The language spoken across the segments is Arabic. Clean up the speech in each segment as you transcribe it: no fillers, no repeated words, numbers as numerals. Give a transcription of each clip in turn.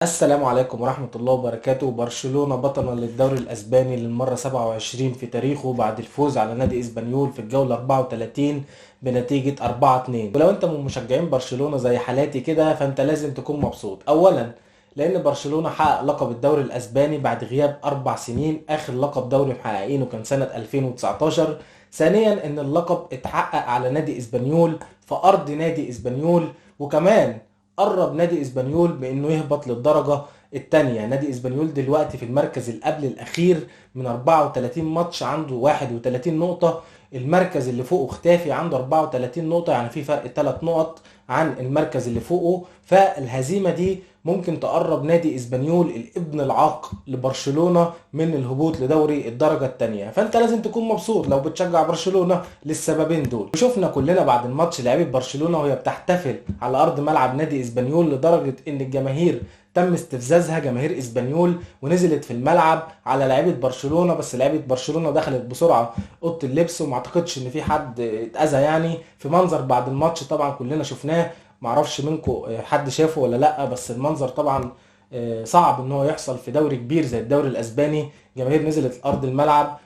السلام عليكم ورحمة الله وبركاته. برشلونة بطلا للدوري الأسباني للمرة 27 في تاريخه بعد الفوز على نادي إسبانيول في الجولة 34 بنتيجة 4-2. ولو أنت من مشجعين برشلونة زي حالاتي كده فأنت لازم تكون مبسوط. أولا لأن برشلونة حقق لقب الدوري الأسباني بعد غياب 4 سنين، آخر لقب دوري محققينه كان سنة 2019. ثانيا إن اللقب اتحقق على نادي إسبانيول في أرض نادي إسبانيول، وكمان قرب نادي اسبانيول بانه يهبط للدرجة التانية. نادي اسبانيول دلوقتي في المركز اللي قبل الاخير من 34 ماتش عنده 31 نقطة. المركز اللي فوقه ختافي عنده 34 نقطة، يعني في فرق 3 نقط عن المركز اللي فوقه. فالهزيمة دي ممكن تقرب نادي اسبانيول الابن العاق لبرشلونة من الهبوط لدوري الدرجة التانية. فانت لازم تكون مبسوط لو بتشجع برشلونة للسببين دول. وشفنا كلنا بعد الماتش لعيبة برشلونة وهي بتحتفل على ارض ملعب نادي اسبانيول، لدرجة ان الجماهير تم استفزازها، جماهير اسبانيول، ونزلت في الملعب على لعيبه برشلونه. بس لعيبه برشلونه دخلت بسرعه اوضه اللبس، وما اعتقدش ان في حد اتاذى يعني. في منظر بعد الماتش طبعا كلنا شفناه، معرفش منكم حد شافه ولا لا، بس المنظر طبعا صعب ان هو يحصل في دوري كبير زي الدوري الاسباني. جماهير نزلت ارض الملعب.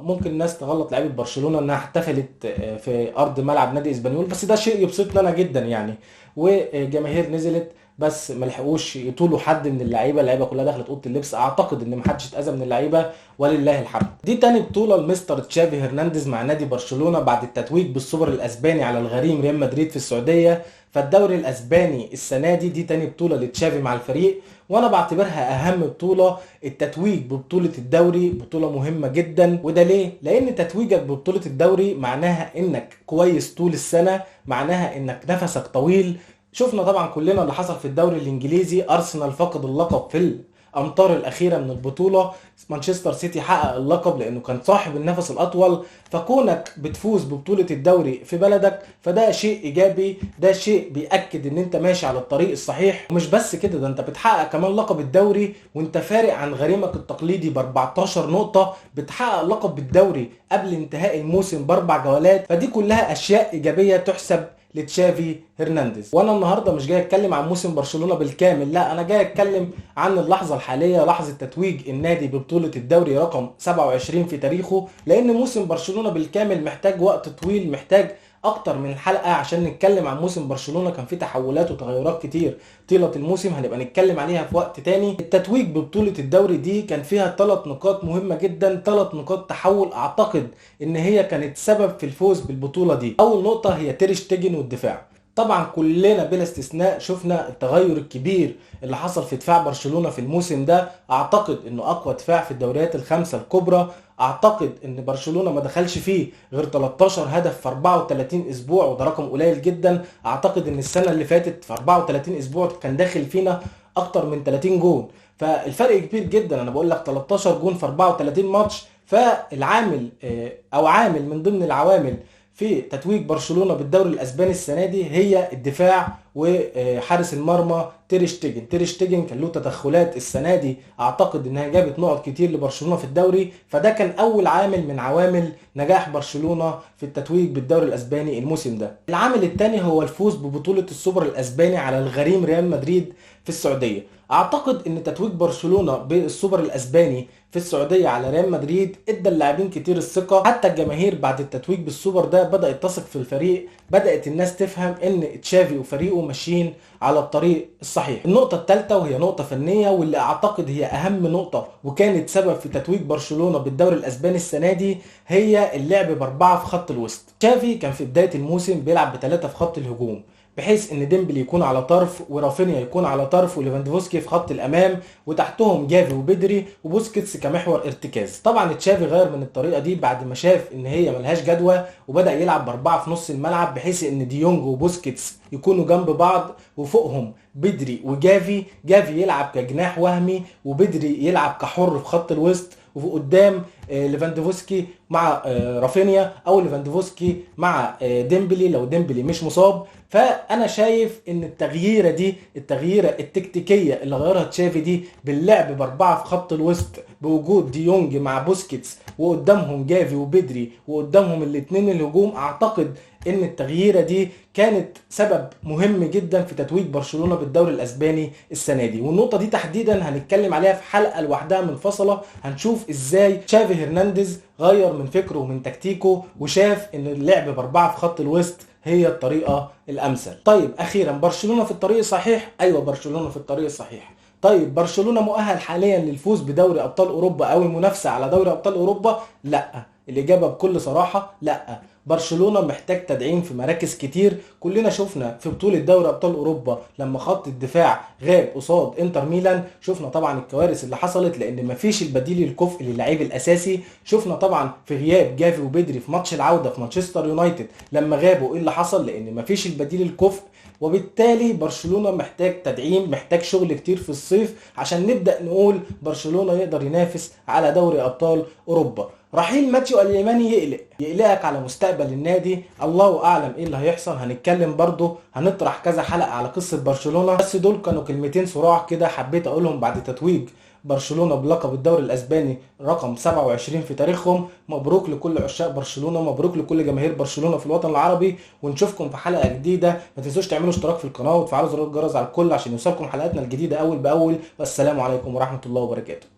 ممكن الناس تغلط لعيبه برشلونه انها احتفلت في ارض ملعب نادي اسبانيول، بس ده شيء يبسطني انا جدا يعني. وجماهير نزلت بس ما لحقوش يطولوا حد من اللعيبه، اللعيبه كلها دخلت اوضه اللبس. اعتقد ان ما حدش اتاذى من اللعيبه ولله الحمد. دي تاني بطوله لمستر تشافي هرنانديز مع نادي برشلونه بعد التتويج بالسوبر الاسباني على الغريم ريال مدريد في السعوديه. فالدوري الاسباني السنه دي تاني بطوله لتشافي مع الفريق، وانا بعتبرها اهم بطوله. التتويج ببطوله الدوري بطوله مهمه جدا، وده ليه؟ لان تتويجك ببطوله الدوري معناها انك كويس طول السنه، معناها انك نفسك طويل. شفنا طبعا كلنا اللي حصل في الدوري الانجليزي، ارسنال فقد اللقب في الامتار الاخيره من البطوله، مانشستر سيتي حقق اللقب لانه كان صاحب النفس الاطول. فكونك بتفوز ببطوله الدوري في بلدك فده شيء ايجابي، ده شيء بيأكد ان انت ماشي على الطريق الصحيح. ومش بس كده، ده انت بتحقق كمان لقب الدوري وانت فارق عن غريمك التقليدي ب 14 نقطه، بتحقق لقب الدوري قبل انتهاء الموسم باربع جولات. فدي كلها اشياء ايجابيه تحسب لتشافي هرنانديز. وانا النهارده مش جاي اتكلم عن موسم برشلونه بالكامل، لا، انا جاي اتكلم عن اللحظه الحاليه، لحظه تتويج النادي ببطوله الدوري رقم 27 في تاريخه. لان موسم برشلونه بالكامل محتاج وقت طويل، محتاج اكتر من حلقه عشان نتكلم عن موسم برشلونه. كان فيه تحولات وتغيرات كتير طيله الموسم، هنبقى نتكلم عليها في وقت تاني. التتويج ببطوله الدوري دي كان فيها 3 نقاط مهمه جدا، 3 نقاط تحول اعتقد ان هي كانت سبب في الفوز بالبطوله دي. اول نقطه هي تير شتيجن والدفاع. طبعا كلنا بلا استثناء شفنا التغير الكبير اللي حصل في دفاع برشلونة في الموسم ده. اعتقد انه اقوى دفاع في الدوريات الخمسة الكبرى. اعتقد ان برشلونة ما دخلش فيه غير 13 هدف في 34 اسبوع، وده رقم قليل جدا. اعتقد ان السنة اللي فاتت في 34 اسبوع كان داخل فينا اكتر من 30 جون. فالفرق كبير جدا، انا بقول لك 13 جون في 34 ماتش. فالعامل او عامل من ضمن العوامل في تتويج برشلونة بالدوري الاسباني السنه دي هي الدفاع وحارس المرمى تير شتيجن. تير شتيجن كان له تدخلات السنه دي اعتقد انها جابت نقط كتير لبرشلونه في الدوري، فده كان اول عامل من عوامل نجاح برشلونه في التتويج بالدوري الاسباني الموسم ده. العامل الثاني هو الفوز ببطوله السوبر الاسباني على الغريم ريال مدريد في السعوديه. اعتقد ان تتويج برشلونه بالسوبر الاسباني في السعوديه على ريال مدريد ادى اللاعبين كتير الثقه، حتى الجماهير بعد التتويج بالسوبر ده بدات تثق في الفريق، بدات الناس تفهم ان تشافي وفريقه ماشيين على الطريق الصحيح. النقطه الثالثه وهي نقطه فنيه، واللي اعتقد هي اهم نقطه وكانت سبب في تتويج برشلونه بالدوري الاسباني السنه دي، هي اللعب باربعه في خط الوسط. تشافي كان في بدايه الموسم بيلعب بثلاثه في خط الهجوم، بحيث ان ديمبلي يكون على طرف ورافينيا يكون على طرف وليفاندوفسكي في خط الامام، وتحتهم جافي وبدري وبوسكيتس كمحور ارتكاز. طبعا تشافي غير من الطريقه دي بعد ما شاف ان هي ملهاش جدوى، وبدا يلعب باربعه في نص الملعب، بحيث ان ديونج وبوسكيتس يكونوا جنب بعض وفوقهم بدري وجافي. جافي يلعب كجناح وهمي وبدري يلعب كحر في خط الوسط، وقدام ليفاندوفسكي مع رافينيا، او ليفاندوفسكي مع ديمبلي لو ديمبلي مش مصاب. فانا شايف ان التغييره دي، التغييره التكتيكيه اللي غيرها تشافي دي باللعب باربعه في خط الوسط بوجود ديونج مع بوسكيتس وقدامهم جافي وبدري وقدامهم الاثنين الهجوم، اعتقد ان التغييره دي كانت سبب مهم جدا في تتويج برشلونه بالدوري الاسباني السنه دي. والنقطه دي تحديدا هنتكلم عليها في حلقه لوحدها منفصله، هنشوف ازاي تشافي هرنانديز غير من فكره ومن تكتيكه وشاف ان اللعب باربعه في خط الوسط هي الطريقه الامثل. طيب اخيرا، برشلونه في الطريق الصحيح؟ ايوه برشلونه في الطريق الصحيح. طيب برشلونه مؤهل حاليا للفوز بدوري ابطال اوروبا او المنافسه على دوري ابطال اوروبا؟ لا. الاجابه بكل صراحه لا. برشلونه محتاج تدعيم في مراكز كتير. كلنا شفنا في بطوله دوري ابطال اوروبا لما خط الدفاع غاب قصاد انتر ميلان، شفنا طبعا الكوارث اللي حصلت لان مفيش البديل الكفء للعيب الاساسي. شفنا طبعا في غياب جافي وبدري في ماتش العوده في مانشستر يونايتد لما غابوا ايه اللي حصل، لان مفيش البديل الكفء. وبالتالي برشلونة محتاج تدعيم، محتاج شغل كتير في الصيف عشان نبدأ نقول برشلونة يقدر ينافس على دوري أبطال أوروبا. رحيل ماتيو أليماني يقلقك على مستقبل النادي، الله أعلم إيه اللي هيحصل. هنتكلم برضو، هنطرح كذا حلقة على قصة برشلونة، بس دول كانوا كلمتين صراع كده حبيت أقولهم بعد تتويج برشلونة بلقب الدوري الاسباني رقم 27 في تاريخهم. مبروك لكل عشاق برشلونة، مبروك لكل جماهير برشلونة في الوطن العربي، ونشوفكم في حلقة جديدة. ما تنسوش تعملوا اشتراك في القناة وتفعلوا زر الجرس على الكل عشان يوصلكم حلقاتنا الجديدة اول باول. والسلام عليكم ورحمة الله وبركاته.